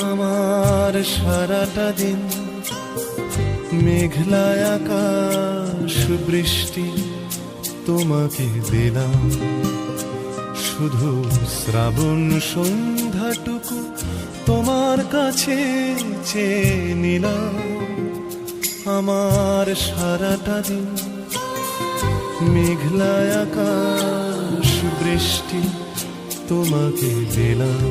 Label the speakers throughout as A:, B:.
A: আমার সারাটা দিন মেঘলা আকাশ বৃষ্টি তোমাকে দিলাম, শুধু শ্রাবণ সন্ধ্যাটুকু তোমার কাছে চেয়ে নিলাম। আমার সারাটা দিন মেঘলা আকাশ বৃষ্টি তোমাকে দিলাম।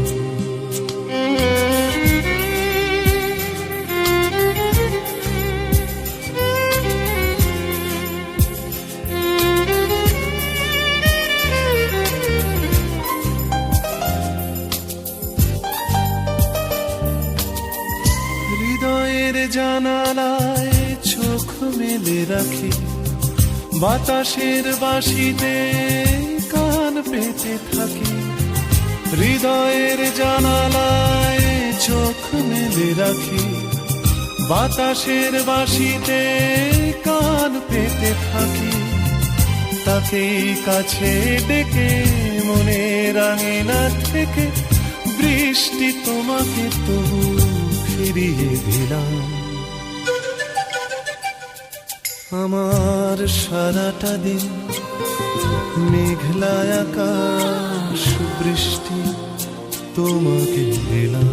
A: হৃদয়ের জানালায় চোখ মেলে রাখি, বাতাসের বাঁশিতে কান পেতে থাকি। হৃদয়ের জানালায় চোখ মেলে রাখি, বাতাসের বাঁশিতে কান পেতে থাকি। তাকেই কাছে ডেকে মনের আঙিনা থেকে বৃষ্টি তোমাকে তবু ফিরিয়ে দিলাম। আমার সারাটা দিন মেঘলা আকাশ বৃষ্টি তোমাকে দিলাম।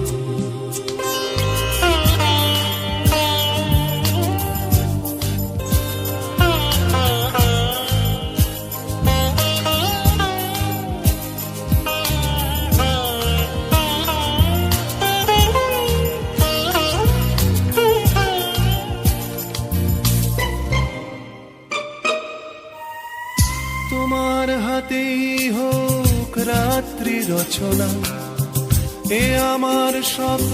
A: তোমার হাতেই হোক রাত্রি রচনা, এ আমার স্বপ্ন।